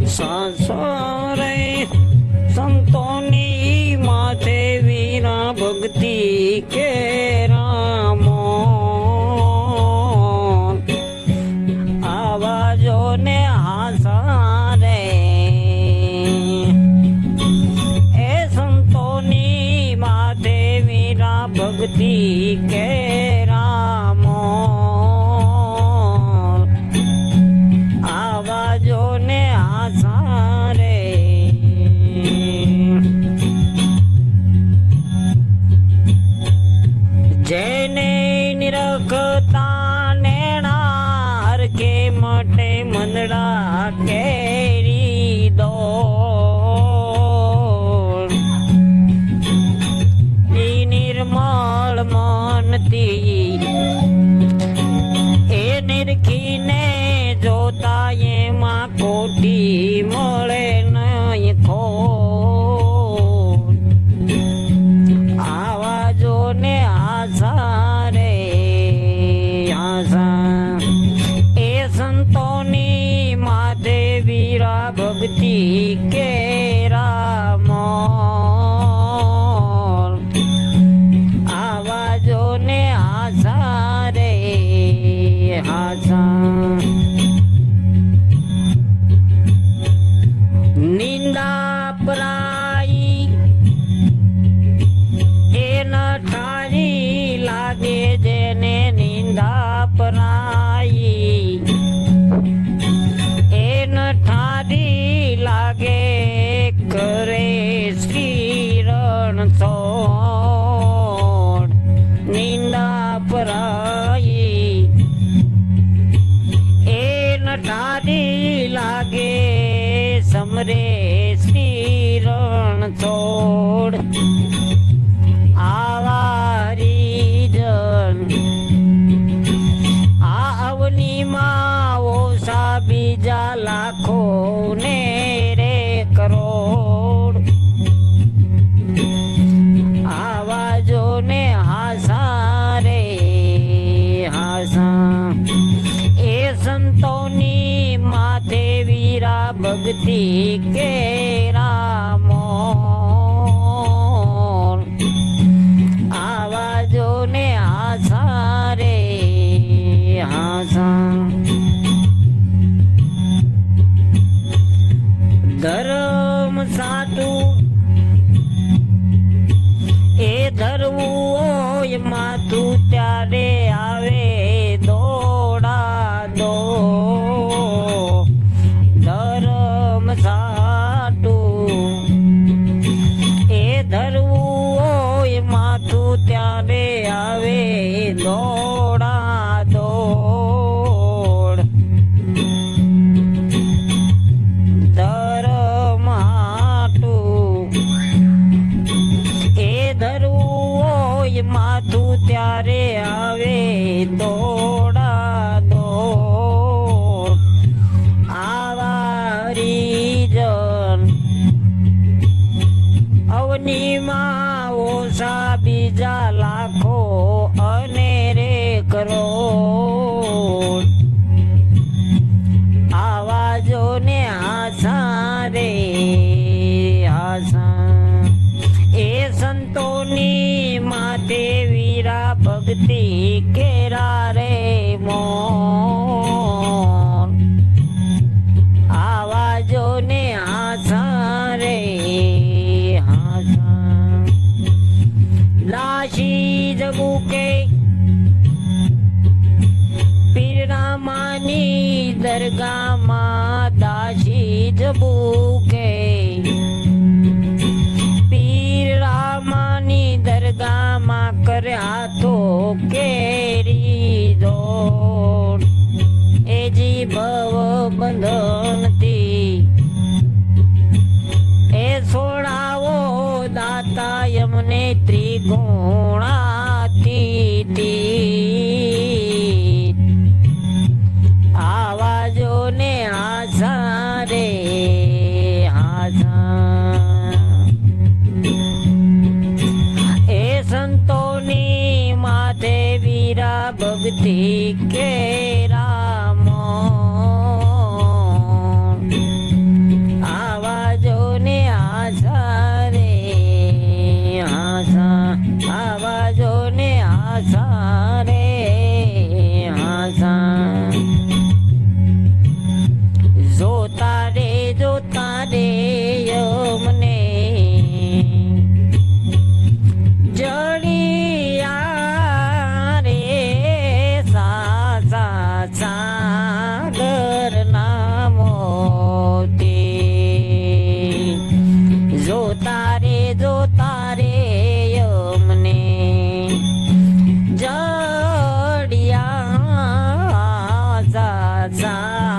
સાસરે સંતોની માથે વીરા ભક્તિ કે રામો આવાજો ને હાસારે એ સંતોની માથે વીરા ભક્તિ કે રામો આવાજો ને હાસારે જેને નિરખતા નેણા હરકે મટે મંદડા કેરી દો નિર્મળ મનથી એ નિરખીને જોતા એમાં કોટી મળે નહીં ખો આવાજો ને આસારે આસા એ સંતોની માથે વીરા ભક્તિ કે રામો આવાજો ને આસારે આસા નિંદા પરાઈ એ ન ઠારી લાગે જેને નિંદા પરાઈ એ ન ઠારી લાગે કરે શ્રી રણ છોડ નિંદા પરાઈ એ ન ઠારી લાગે સમરે શ્રી રણ છોડ આવારી જન આ અવનીમાં ઓછા બીજા લાખો ને રે કરોડ આવાજો ને હાસારે હાસા એ સંતોની માથે વીરા ભક્તિ કે રામો આવાજો ને હાસારે હાસા ધર્મ સાટું એ ધરવું હોય માથું ત્યારે આવે દોડા દો ધર્મ સાટું એ ધરવું હોય માથું ત્યારે આવે દોડા દોડ ધર્મ હાટું એ ધરવું હોય માથું ત્યારે આવે દોડા દોડ આવારી જન અવનીમાં ઓછા બીજા લાખો અને રે કરોડ આવાજો ને હાસારે હાસા એ સંતોની માથે વીરા ભક્તિ કેરા રે મોન આવાજો ને હાસારે હાસા દાસી જગુ કે પીર રામાની દરગાહમાં દાસી જબુ કે પીર રામાની દરગાહમાં કર્યા તો કેરી દોડ એ જી ભવ બંધનથી એ છોડાવો દાતા એમને ત્રિગુણાતી આવાજો ને હાસારે હાસા એ સંતોની માથે વીરા ભક્તિ કે રામો આ